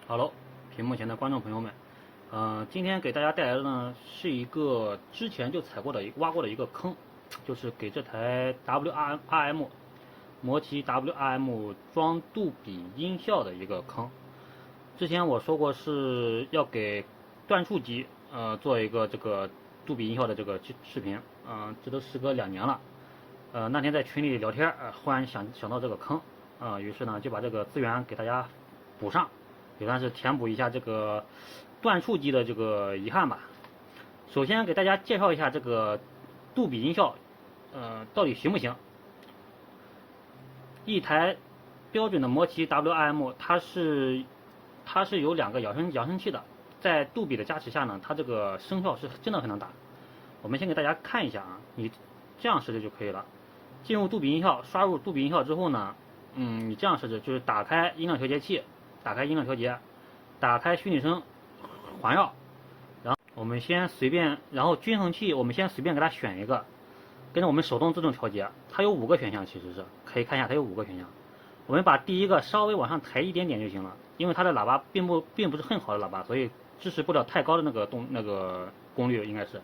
Hello，屏幕前的观众朋友们，今天给大家带来的呢是一个之前就踩过的挖过的一个坑，就是给这台 WRM 魔奇 WRM 装杜比音效的一个坑。之前我说过是要给断触机做一个这个杜比音效的这个视频，这都时隔2年了。那天在群里聊天，忽然想到这个坑，于是呢就把这个资源给大家补上。也算是填补一下这个断触机的这个遗憾吧。首先给大家介绍一下这个杜比音效，到底行不行？一台标准的魔奇 WRM， 它是有2个扬声器的，在杜比的加持下呢，它这个声效是真的很能打。我们先给大家看一下啊，你这样设置就可以了。进入杜比音效，刷入杜比音效之后呢，你这样设置就是打开音量调节器。打开音量调节，打开虚拟声环绕，然后我们先随便，然后均衡器我们先随便给它选一个，跟着我们手动自动调节，它有5个选项，其实是可以看一下，它有5个选项。我们把第一个稍微往上抬一点点就行了，因为它的喇叭并不是很好的喇叭，所以支持不了太高的那个功率应该是，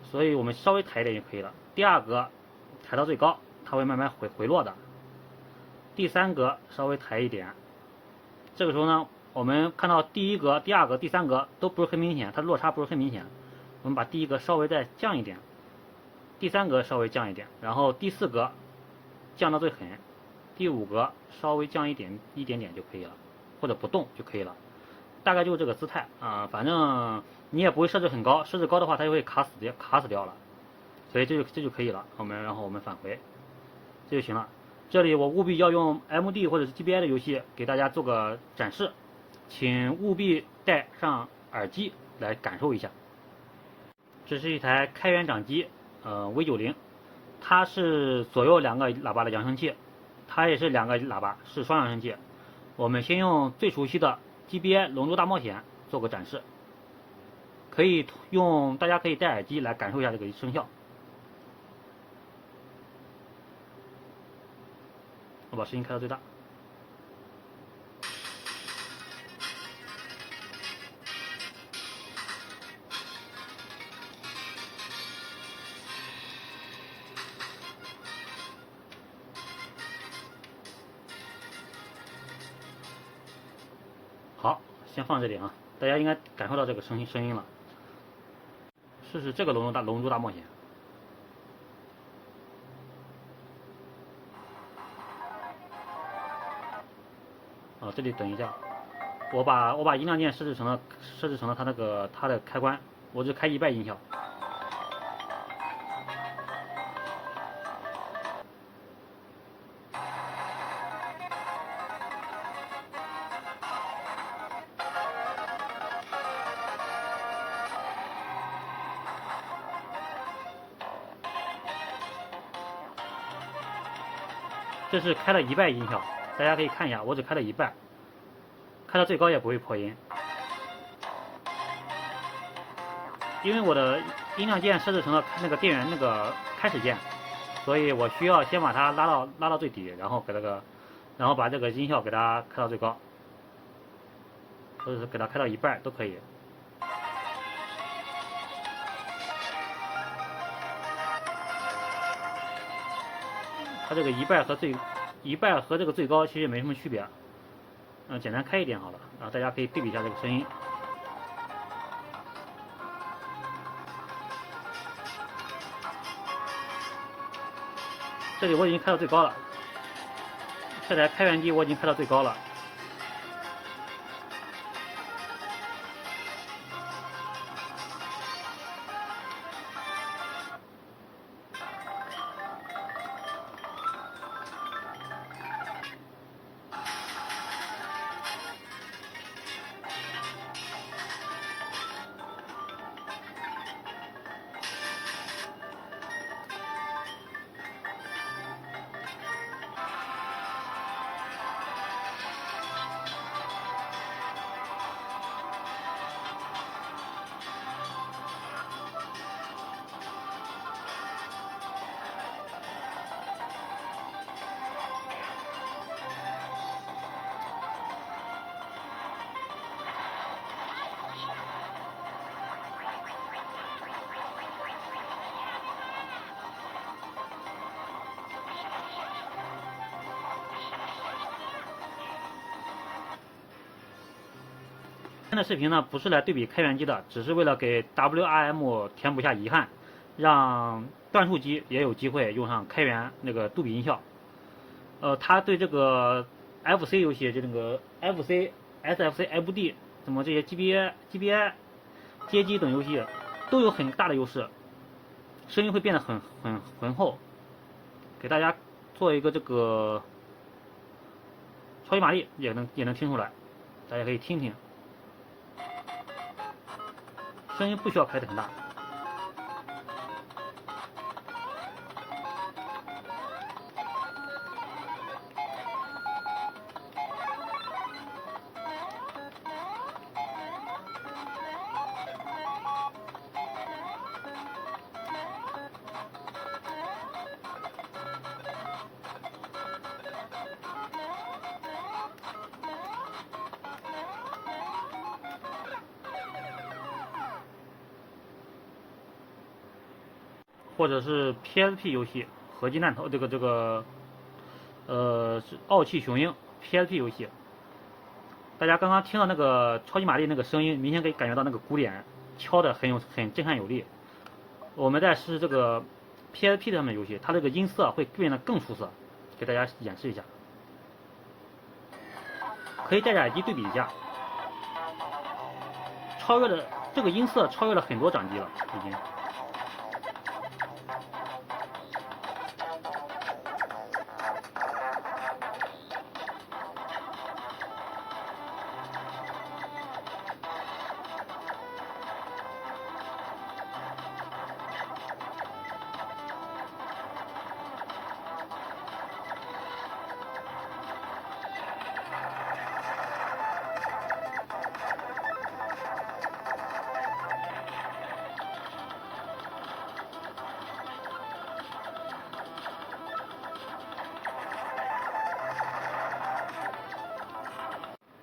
所以我们稍微抬一点就可以了。第2格抬到最高，它会慢慢回落的。第3格稍微抬一点。这个时候呢，我们看到第1格、第2格、第3格都不是很明显，它落差不是很明显。我们把第1格稍微再降一点，第3格稍微降一点，然后第4格降到最狠，第5格稍微降一点点就可以了，或者不动就可以了。大概就是这个姿态啊，反正你也不会设置很高，设置高的话它就会卡死掉了，所以这就可以了。然后我们返回，这就行了。这里我务必要用 MD 或者是 GBI 的游戏给大家做个展示，请务必戴上耳机来感受一下。这是一台开源掌机，V90，它是左右2个喇叭的扬声器，它也是2个喇叭，是双扬声器。我们先用最熟悉的 GBI 龙珠大冒险做个展示，大家可以戴耳机来感受一下这个声效。我把声音开到最大。好，先放这里啊，大家应该感受到这个声音了。试试这个龙珠大冒险。这里等一下，我把音量键设置成了它的开关，我只开100音效。这是开了100音效，大家可以看一下，我只开了100，开到最高也不会破音，因为我的音量键设置成了那个电源那个开始键，所以我需要先把它拉到最底，然后把这个音效给它开到最高，或者是给它开到100都可以。它这个100和这个最高其实没什么区别，简单开一点好了，大家可以对比一下这个声音。这里我已经开到最高了，这台开源机我已经开到最高了。今天的视频呢，不是来对比开源机的，只是为了给 WRM 填补下遗憾，让断触机也有机会用上开源那个杜比音效。它对这个 FC 游戏，就那个 FC、SFC、FD 什么这些 GBA、街机等游戏都有很大的优势，声音会变得很浑厚。给大家做一个这个超级玛丽也能听出来，大家可以听听。声音不需要开得很大。或者是 PSP 游戏合金弹头，是傲气雄鹰 PSP 游戏。大家刚刚听到那个超级玛丽那个声音，明显可以感觉到那个鼓点敲的很震撼有力。我们再试试这个 PSP 上面游戏，它这个音色会变得更出色，给大家演示一下。可以戴着耳机对比一下，这个音色超越了很多掌机了，已经。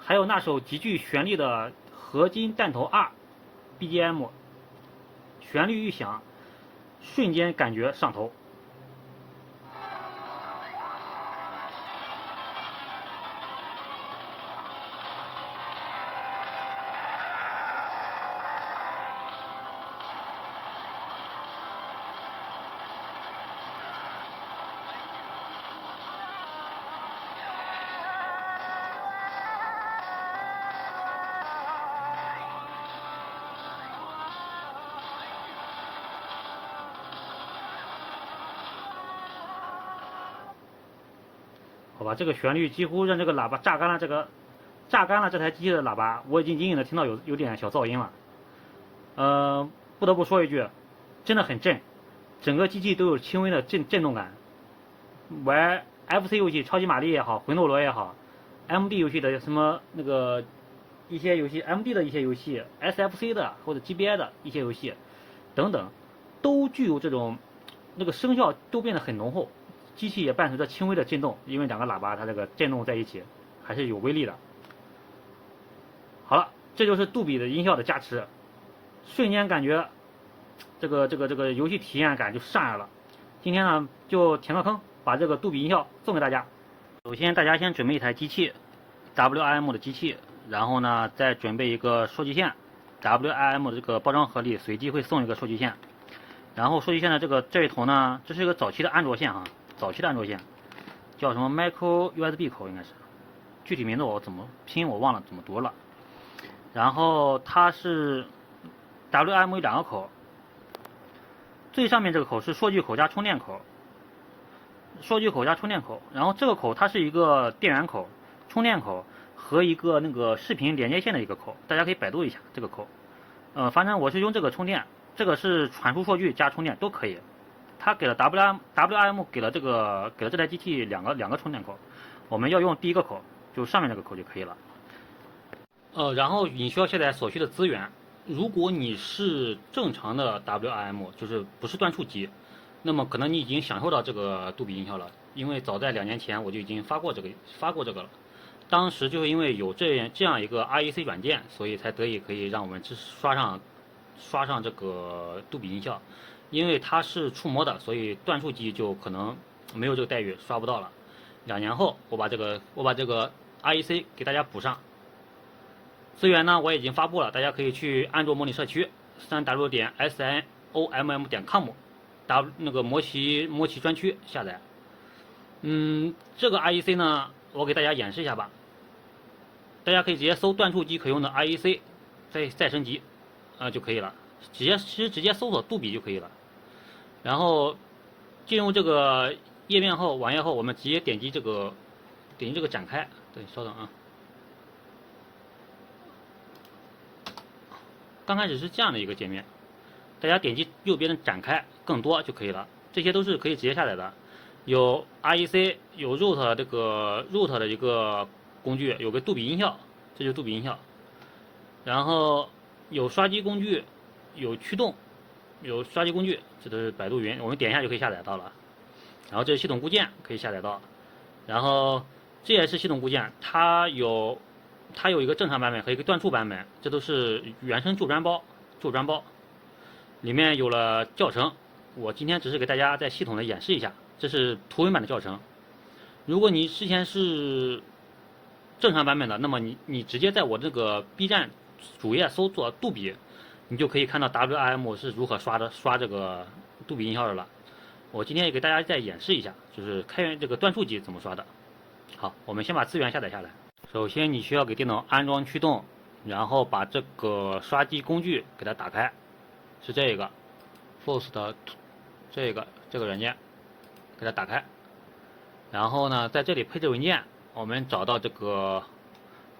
还有那首极具旋律的合金弹头 R BGM， 旋律一响，瞬间感觉上头。好吧，这个旋律几乎让这个喇叭榨干了这台机器的喇叭，我已经隐隐的听到有点小噪音了。不得不说一句，真的很震，整个机器都有轻微的震动感。玩 FC 游戏超级玛丽也好，魂斗罗也好 ，MD 游戏的什么那个一些游戏 ，MD 的一些游戏 ，SFC 的或者 GBA 的一些游戏等等，都具有这种那个声效都变得很浓厚。机器也伴随着轻微的震动，因为两个喇叭它这个震动在一起，还是有威力的。好了，这就是杜比的音效的加持，瞬间感觉这个游戏体验感就上来了。今天呢就填个坑，把这个杜比音效送给大家。首先大家先准备一台机器 ，WRM 的机器，然后呢再准备一个数据线 ，WRM 的这个包装盒里随机会送一个数据线。然后数据线的这一头呢，这是一个早期的安卓线啊。早期的安卓线叫什么 Micro USB 口应该是，具体名字我怎么拼我忘了怎么读了。然后它是 WRM 有两个口，最上面这个口是数据口加充电口，然后这个口它是一个电源口、充电口和一个那个视频连接线的一个口，大家可以百度一下这个口。反正我是用这个充电，这个是传输数据加充电都可以。它给了 WRM 给了这台机器两个充电口，我们要用第一个口，就上面这个口就可以了。然后你需要下载所需的资源。如果你是正常的 WRM， 就是不是断触机，那么可能你已经享受到这个杜比音效了，因为早在2年前我就已经发过这个了。当时就是因为有这样一个 REC 软件，所以才得以可以让我们刷上这个杜比音效。因为它是触摸的，所以断触机就可能没有这个待遇，刷不到了。2年后，我把这个 REC 给大家补上。资源呢我已经发布了，大家可以去安卓模拟社区3w.snomm.com 那个模旗专区下载。这个 IEC 呢，我给大家演示一下吧。大家可以直接搜断触机可用的 IEC， 再升级，就可以了。其实直接搜索杜比就可以了。然后进入这个页面后，网页后，我们直接点击这个展开。对，稍等啊。刚开始是这样的一个界面，大家点击右边的展开更多就可以了。这些都是可以直接下载的，有 IEC， 有 Root 这个 Root 的一个工具，有个杜比音效，这就是杜比音效。然后有刷机工具，有驱动，有刷机工具，这都是百度云，我们点一下就可以下载到了。然后这是系统固件，可以下载到。然后这也是系统固件，它有一个正常版本和一个断触版本，这都是原生旧砖包，里面有了教程。我今天只是给大家在系统的演示一下，这是图文版的教程。如果你之前是正常版本的，那么你直接在我这个 B 站主页搜索杜比，你就可以看到 WRM 是如何刷这个杜比音效的了。我今天也给大家再演示一下，就是开源这个断触机怎么刷的。好，我们先把资源下载下来。首先你需要给电脑安装驱动，然后把这个刷机工具给它打开，是这个 Force 的这个软件，给它打开。然后呢，在这里配置文件，我们找到这个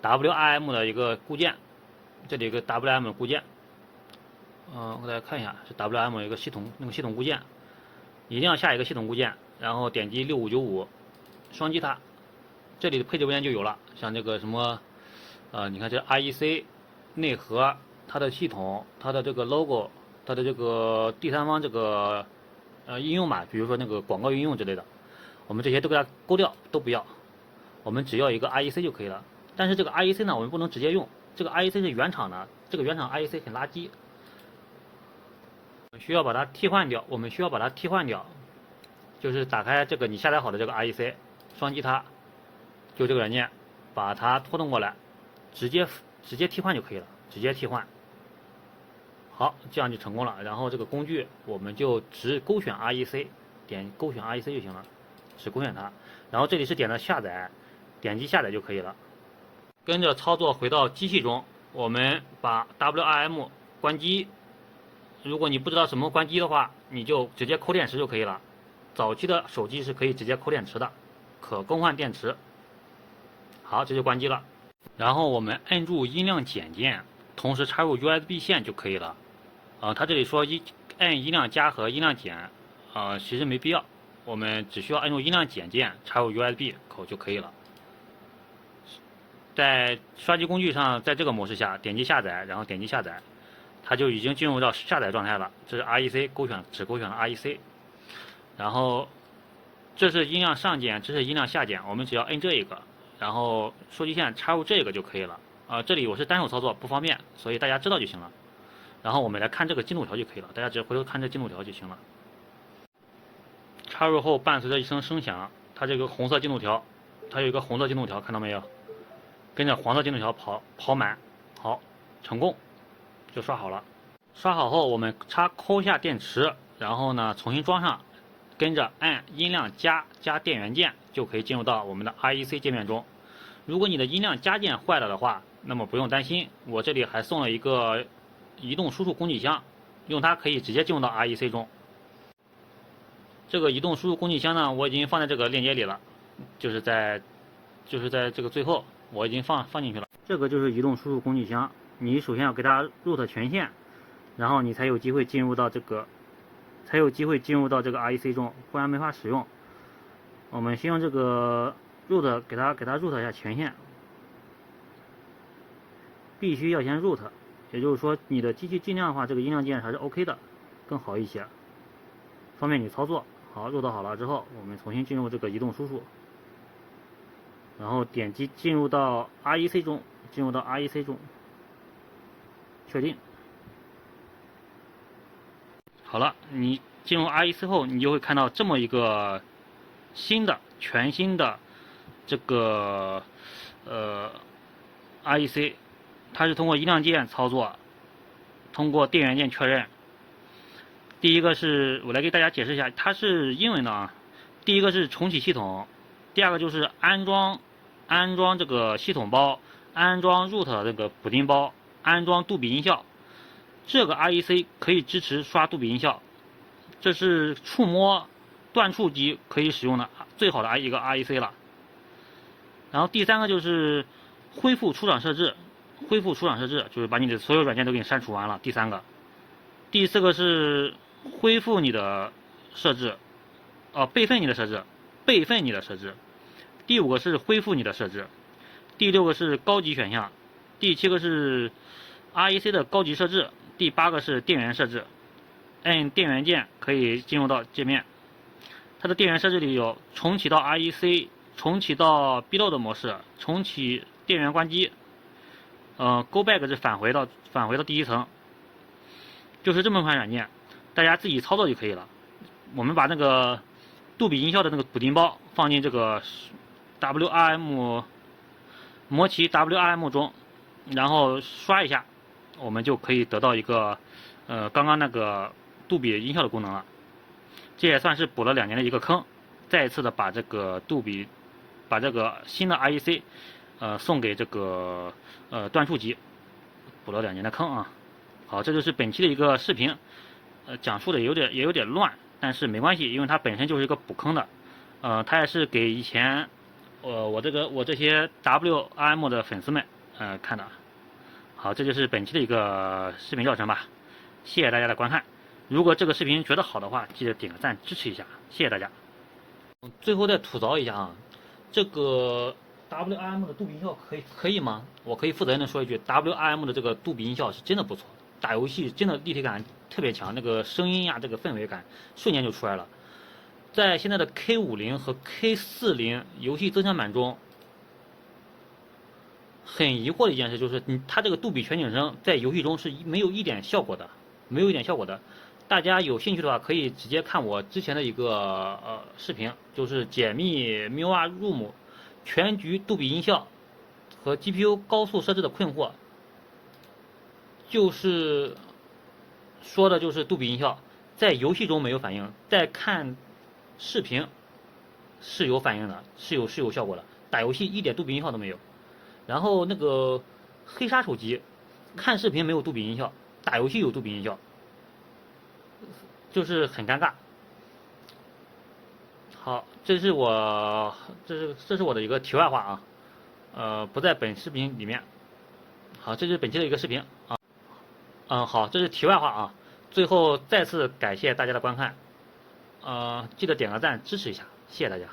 WRM 的一个固件，这里有个 WRM 的固件，我给大家看一下，是 WRM 一个系统固件，一定要下一个系统固件，然后点击6595双击它，这里的配置文件就有了，像这个什么，你看这 IEC 内核，它的系统，它的这个 logo， 它的这个第三方这个应用码，比如说那个广告应用之类的。我们这些都给它勾掉，都不要，我们只要一个 IEC 就可以了。但是这个 IEC 呢，我们不能直接用，这个 IEC 是原厂的，这个原厂 IEC 很垃圾，我们需要把它替换掉。就是打开这个你下载好的这个 IEC， 双击它，就这个软件，把它拖动过来，直接替换就可以了，直接替换。好，这样就成功了。然后这个工具我们就只勾选 IEC， 点勾选 IEC 就行了。只勾选它，然后这里是点的下载，点击下载就可以了。跟着操作回到机器中，我们把 WRM 关机。如果你不知道什么关机的话，你就直接抠电池就可以了。早期的手机是可以直接抠电池的，可更换电池。好，这就关机了。然后我们摁住音量减键，同时插入 USB 线就可以了。它这里说按音量加和音量减，其实没必要。我们只需要按住音量减键，插入 USB 口就可以了。在刷机工具上，在这个模式下，点击下载，然后点击下载，它就已经进入到下载状态了。这是 IEC 只勾选了 IEC， 然后这是音量上键，这是音量下键，我们只要摁这一个，然后数据线插入这个就可以了。这里我是单手操作不方便，所以大家知道就行了。然后我们来看这个进度条就可以了，大家只回头看这进度条就行了。插入后伴随着一声声响，它这个红色进度条，它有一个红色进度条，看到没有？跟着黄色进度条跑满，好，成功，就刷好了。刷好后，我们抠下电池，然后呢重新装上，跟着按音量加电源键，就可以进入到我们的 IEC 界面中。如果你的音量加键坏了的话，那么不用担心，我这里还送了一个移动输出工具箱，用它可以直接进入到 IEC 中。这个移动输入工具箱呢，我已经放在这个链接里了，就是在这个最后我已经放进去了。这个就是移动输入工具箱，你首先要给它 root 权限，然后你才有机会进入到这个 IEC 中，不然没法使用。我们先用这个 root 给它 root 一下权限，必须要先 root， 也就是说你的机器尽量的话，这个音量键还是 OK 的，更好一些，方便你操作。好，root好了之后，我们重新进入这个移动输出，然后点击进入到 IEC 中，确定。好了，你进入 IEC 后，你就会看到这么一个全新的这个IEC，它是通过音量键操作，通过电源键确认。第一个是我来给大家解释一下，它是英文的啊。第一个是重启系统，第二个就是安装这个系统包，安装 root 这个补丁包，安装杜比音效。这个 REC 可以支持刷杜比音效，这是触摸断触机可以使用的最好的一个 REC 了。然后第三个就是恢复出厂设置，就是把你的所有软件都给你删除完了。第三个，第四个是恢复你的设置，备份你的设置。第五个是恢复你的设置，第六个是高级选项，第七个是 REC 的高级设置，第八个是电源设置。按电源键可以进入到界面，它的电源设置里有重启到 REC， 重启到 Bload 模式，重启电源关机。Go back 是返回到第一层，就是这么款软件，大家自己操作就可以了。我们把那个杜比音效的那个补丁包放进这个 WRM 魔奇 WRM 中，然后刷一下，我们就可以得到一个刚刚那个杜比音效的功能了。这也算是补了2年的一个坑，再一次的把这个新的 REC 送给这个断触机，补了2年的坑啊。好，这就是本期的一个视频，讲述的也有点乱，但是没关系，因为它本身就是一个补坑的，它也是给以前我这些 WRM 的粉丝们看的。好，这就是本期的一个视频教程吧，谢谢大家的观看。如果这个视频觉得好的话，记得点个赞支持一下，谢谢大家。最后再吐槽一下啊，这个 WRM 的杜比音效可以吗？我可以负责任的说一句 ，WRM 的这个杜比音效是真的不错，打游戏真的立体感特别强，那个声音呀，这个氛围感瞬间就出来了。在现在的 K50 和 K40 游戏增强版中，很疑惑的一件事就是，它这个杜比全景声在游戏中是没有一点效果的，大家有兴趣的话，可以直接看我之前的一个视频，就是解密 Miura Room 全局杜比音效和 GPU 高速设置的困惑，就是说的就是杜比音效在游戏中没有反应，在看视频是有反应的，是有效果的，打游戏一点杜比音效都没有。然后那个黑鲨手机看视频没有杜比音效，打游戏有杜比音效，就是很尴尬。好，这是我的一个题外话啊，不在本视频里面。好，这是本期的一个视频啊。好，这是题外话啊。最后再次感谢大家的观看，记得点个赞支持一下，谢谢大家。